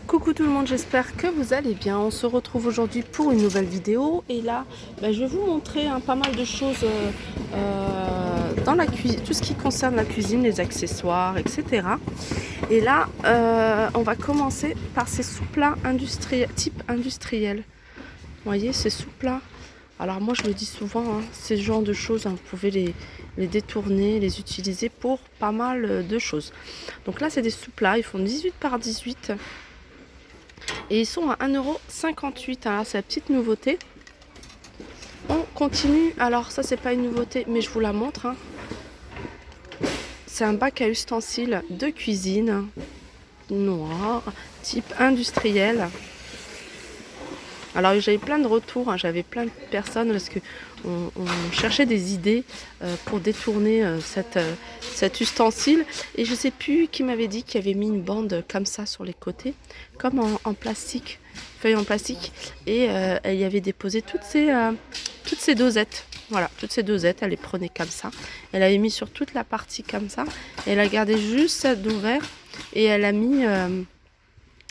Coucou tout le monde, j'espère que vous allez bien. On se retrouve aujourd'hui pour une nouvelle vidéo et là je vais vous montrer pas mal de choses dans la cuisine, tout ce qui concerne la cuisine, les accessoires, etc. Et là on va commencer par ces sous-plats industriels, type industriel. Vous voyez ces sous-plats. Alors moi je le dis souvent, hein, ces genres de choses, vous pouvez les détourner, les utiliser pour pas mal de choses. Donc là c'est des sous-plats, ils font 18 par 18. Et ils sont à 1,58 €. Alors c'est la petite nouveauté. On continue. Alors ça c'est pas une nouveauté mais je vous la montre. Hein. C'est un bac à ustensiles de cuisine noir, type industriel. Alors j'avais plein de retours, hein, j'avais plein de personnes parce que on cherchait des idées pour détourner cet ustensile. Et je sais plus qui m'avait dit qu'il y avait mis une bande comme ça sur les côtés, comme en plastique, feuille en plastique. Et elle y avait déposé toutes ces dosettes. Voilà, toutes ces dosettes, elle les prenait comme ça. Elle avait mis sur toute la partie comme ça. Et elle a gardé juste cette d'ouvert et elle a mis...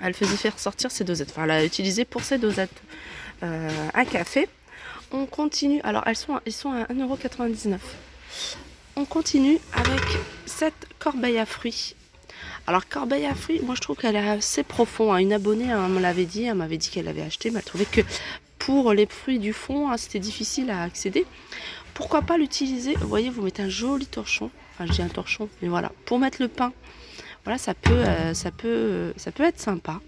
elle faisait faire sortir ses dosettes. Enfin, elle a utilisé pour ses dosettes à café. On continue. Alors, ils sont à 1,99 €. On continue avec cette corbeille à fruits. Alors, corbeille à fruits, moi je trouve qu'elle est assez profonde. Hein. Une abonnée me l'avait dit. Elle m'avait dit qu'elle avait acheté, mais elle trouvait que pour les fruits du fond, hein, c'était difficile à accéder. Pourquoi pas l'utiliser? Vous voyez, vous mettez un joli torchon. Enfin, j'ai un torchon, mais voilà. Pour mettre le pain. Voilà, ça peut être sympa.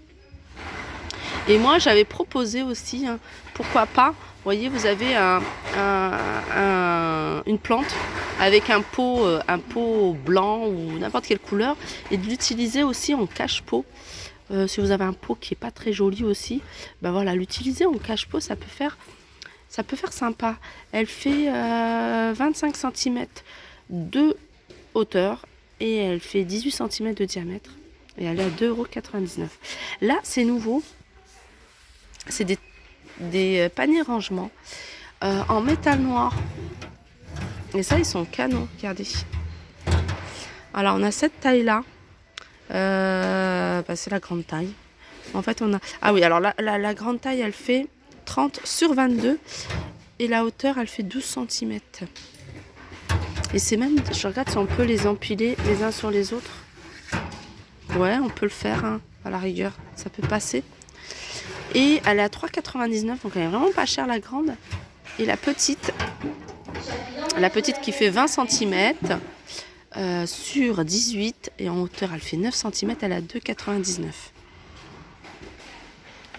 Et moi, j'avais proposé aussi, hein, pourquoi pas, vous voyez, vous avez une plante avec un pot blanc ou n'importe quelle couleur, et de l'utiliser aussi en cache-pot. Si vous avez un pot qui est pas très joli aussi, ben voilà, l'utiliser en cache-pot, ça peut faire sympa. Elle fait 25 cm de hauteur et elle fait 18 cm de diamètre et elle est à 2,99 €. Là, c'est nouveau. C'est des paniers rangement en métal noir. Et ça, ils sont canons, regardez. Alors, on a cette taille-là. C'est la grande taille. En fait, on a... Ah oui, alors la grande taille, elle fait 30 sur 22. Et la hauteur, elle fait 12 cm. Et c'est même... Je regarde si on peut les empiler les uns sur les autres. Ouais, on peut le faire, hein, à la rigueur. Ça peut passer. Et elle est à 3,99 €, donc elle est vraiment pas chère la grande. Et la petite qui fait 20 cm sur 18 et en hauteur elle fait 9 cm, elle est à 2,99 €.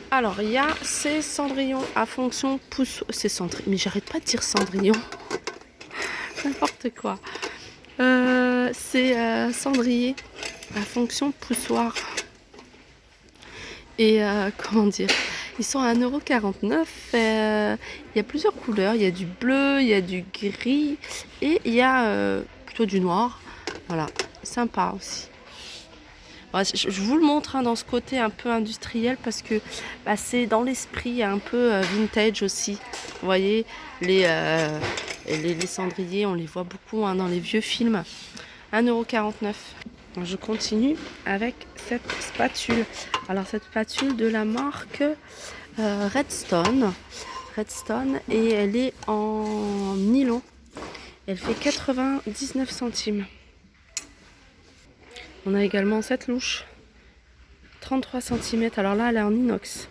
Alors il y a ces cendrillons à fonction pouce. Mais j'arrête pas de dire cendrillon. N'importe quoi. C'est cendrier à fonction poussoir. Et comment dire, ils sont à 1,49 €. Il y a plusieurs couleurs. Il y a du bleu, il y a du gris et il y a plutôt du noir. Voilà, sympa aussi. Voilà, je vous le montre, hein, dans ce côté un peu industriel parce que c'est dans l'esprit un peu vintage aussi. Vous voyez, les cendriers, on les voit beaucoup, hein, dans les vieux films. 1,49 €. Je continue avec cette spatule. Alors cette spatule de la marque Redstone. Et elle est en nylon. Elle fait 99 centimes. On a également cette louche. 33 cm. Alors là, elle est en inox.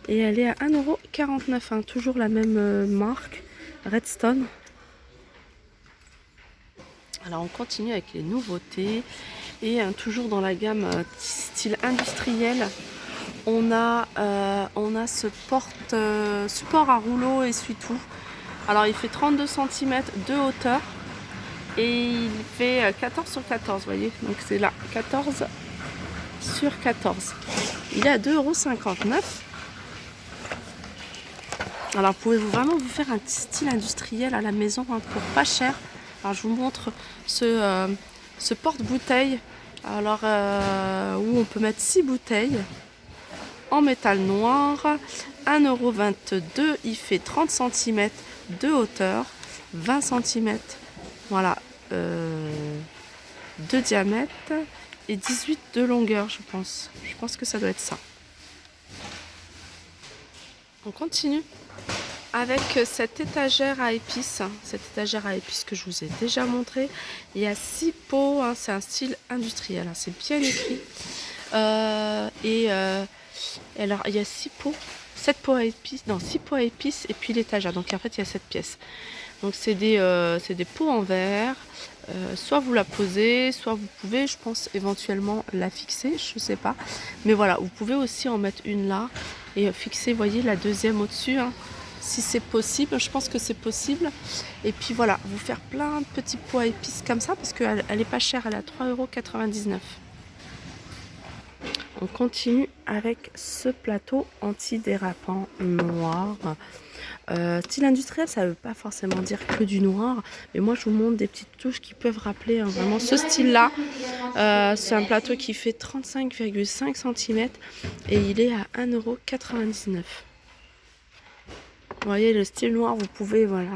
Et elle est à 1,49 €. Hein, toujours la même marque. Redstone. Alors on continue avec les nouveautés. Et toujours dans la gamme style industriel, on a ce support à rouleau essuie-tout. Alors il fait 32 cm de hauteur et il fait 14 sur 14, vous voyez, donc c'est là, 14 sur 14. Il est à 2,59 €. Alors vous pouvez vraiment vous faire un style industriel à la maison, hein, pour pas cher. Alors je vous montre ce porte-bouteille, alors où on peut mettre 6 bouteilles en métal noir, 1,22 €. Il fait 30 cm de hauteur, 20 cm, voilà, de diamètre et 18 de longueur, je pense que ça doit être ça. On continue avec cette étagère à épices. Cette étagère à épices que je vous ai déjà montré. Il y a 6 pots, hein, c'est un style industriel, hein, c'est bien écrit. Alors il y a 6 pots, 7 pots à épices, non 6 pots à épices et puis l'étagère. Donc en fait il y a 7 pièces. Donc c'est des pots en verre. Soit vous la posez, soit vous pouvez, je pense, éventuellement la fixer, je sais pas. Mais voilà, vous pouvez aussi en mettre une là et fixer, vous voyez, la deuxième au-dessus, hein, si c'est possible. Je pense que c'est possible. Et puis voilà, vous faire plein de petits pots à épices comme ça, parce qu'elle est pas chère, elle est à 3,99 €. On continue avec ce plateau antidérapant noir. Style industriel, ça ne veut pas forcément dire que du noir, mais moi je vous montre des petites touches qui peuvent rappeler vraiment ce style-là. C'est un plateau qui fait 35,5 cm et il est à 1,99 €. Vous voyez le style noir, vous pouvez voilà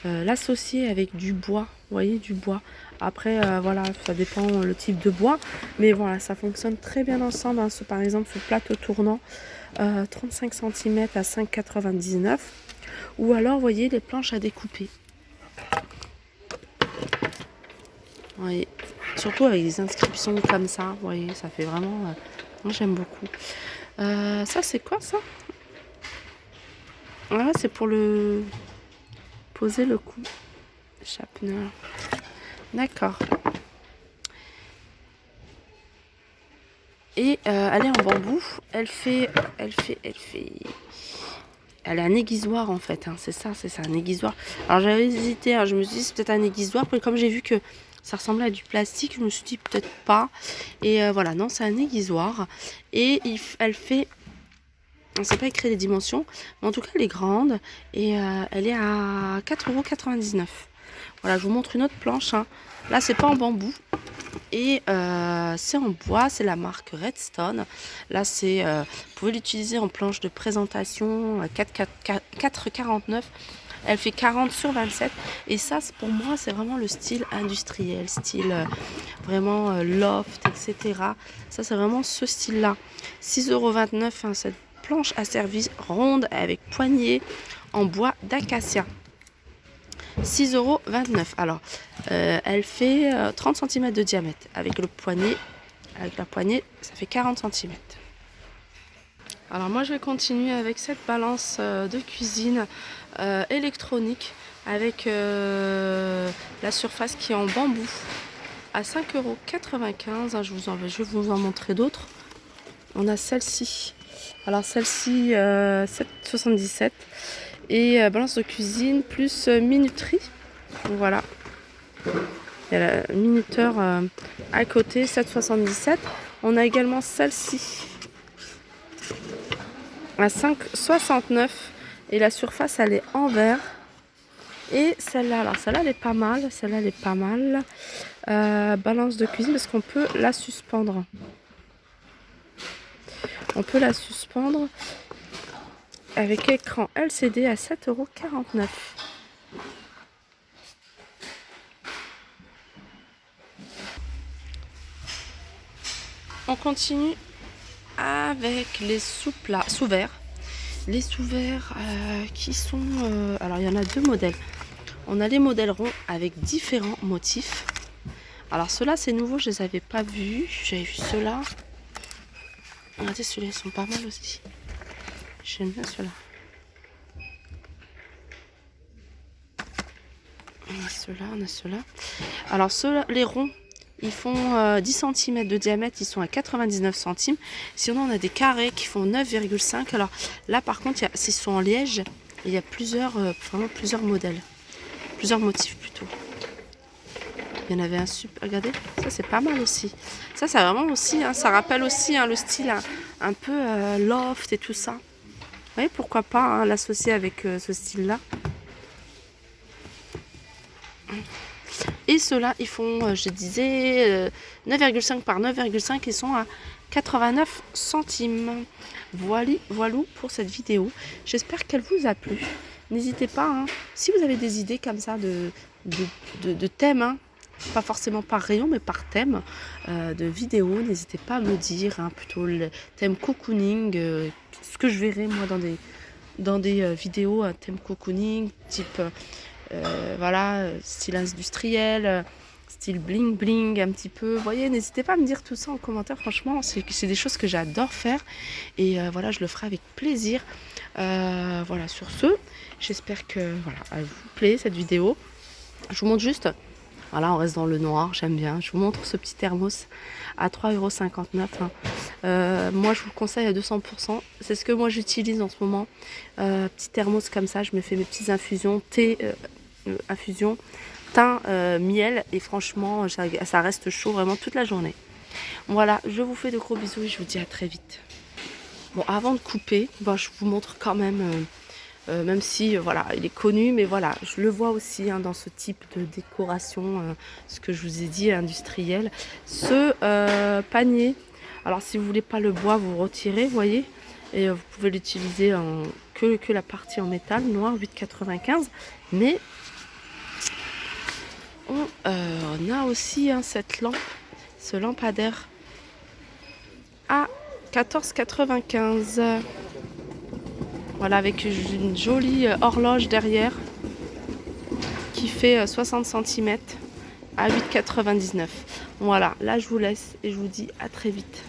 l'associer avec du bois. Vous voyez, du bois. Après, voilà, ça dépend le type de bois. Mais voilà, ça fonctionne très bien ensemble. Hein. Par exemple, ce plateau tournant, 35 cm à 5,99 €. Ou alors, vous voyez, les planches à découper. Vous voyez, surtout avec des inscriptions comme ça. Vous voyez, ça fait vraiment... moi, j'aime beaucoup. Ça, c'est quoi, ça? Ah, c'est pour le... poser le cou. Sharpener. D'accord. Et elle est en bambou. Elle est un aiguisoir en fait. Hein. C'est ça, un aiguisoir. Alors j'avais hésité. Hein. Je me suis dit c'est peut-être un aiguisoir. Puis comme j'ai vu que ça ressemblait à du plastique, je me suis dit peut-être pas. Et voilà, non, c'est un aiguisoir. Et elle fait... on ne sait pas écrire les dimensions. Mais en tout cas, elle est grande. Et elle est à 4,99 €. Voilà, je vous montre une autre planche. Hein. Là, c'est pas en bambou. Et c'est en bois, c'est la marque Redstone. Là, vous pouvez l'utiliser en planche de présentation 4,49 €. Elle fait 40 sur 27. Et ça, pour moi, c'est vraiment le style industriel, style vraiment loft, etc. Ça, c'est vraiment ce style-là. 6,29 €, hein, cette planche à service ronde avec poignée en bois d'acacia. 6,29 €. Alors, elle fait 30 cm de diamètre. Avec la poignée, ça fait 40 cm. Alors moi, je vais continuer avec cette balance de cuisine électronique avec la surface qui est en bambou à 5,95 €. Je vais vous en montrer d'autres. On a celle-ci. Alors celle-ci, 7,77 €. Et balance de cuisine plus minuterie. Voilà. Il y a le minuteur à côté, 7,77 €. On a également celle-ci à 5,69 €. Et la surface, elle est en verre. Et celle-là, alors celle-là, elle est pas mal. Celle-là, elle est pas mal. Balance de cuisine parce qu'on peut la suspendre. On peut la suspendre avec écran LCD à 7,49 €. On continue avec les sous-verres. Les sous-verres qui sont... alors, il y en a deux modèles. On a les modèles ronds avec différents motifs. Alors, ceux-là, c'est nouveau, je ne les avais pas vus. J'avais vu ceux-là. Regardez, ceux-là, ils sont pas mal aussi. J'aime bien ceux-là. On a ceux-là. Alors, ceux-là, les ronds, ils font 10 cm de diamètre, ils sont à 99 centimes. Sinon, on a des carrés qui font 9,5 €. Alors là, par contre, ils sont en liège. Il y a vraiment plusieurs modèles. Plusieurs motifs plutôt. Il y en avait un super. Regardez, ça c'est pas mal aussi. Ça, c'est vraiment aussi, hein, ça rappelle aussi hein, le style un peu loft et tout ça. Vous voyez, pourquoi pas hein, l'associer avec ce style-là. Et ceux-là, ils font, je disais, 9,5 par 9,5. Ils sont à 89 centimes. Voilà pour cette vidéo. J'espère qu'elle vous a plu. N'hésitez pas, hein, si vous avez des idées comme ça de thèmes, hein, pas forcément par rayon, mais par thème de vidéo. N'hésitez pas à me dire, hein, plutôt le thème cocooning, ce que je verrai moi dans des vidéos, un thème cocooning, type voilà, style industriel, style bling bling un petit peu. Vous voyez, n'hésitez pas à me dire tout ça en commentaire. Franchement, c'est des choses que j'adore faire. Et voilà, je le ferai avec plaisir. Voilà, sur ce, j'espère que voilà, elle vous plaît cette vidéo. Je vous montre juste, voilà, on reste dans le noir, j'aime bien. Je vous montre ce petit thermos à 3,59 €. Hein. Moi, je vous le conseille à 200%. C'est ce que moi j'utilise en ce moment. Petit thermos comme ça, je me fais mes petites infusions, thé, infusion, thym, miel. Et franchement, ça reste chaud vraiment toute la journée. Voilà, je vous fais de gros bisous et je vous dis à très vite. Bon, avant de couper, bon, je vous montre quand même... même si voilà, il est connu, mais voilà, je le vois aussi, hein, dans ce type de décoration, ce que je vous ai dit, industriel. Ce panier, alors si vous voulez pas le bois, vous retirez, vous voyez, et vous pouvez l'utiliser que la partie en métal noir, 8,95 €. Mais on a aussi, hein, cette lampe, ce lampadaire à 14,95 €. Voilà, avec une jolie horloge derrière qui fait 60 cm à 8,99 €. Voilà, là je vous laisse et je vous dis à très vite.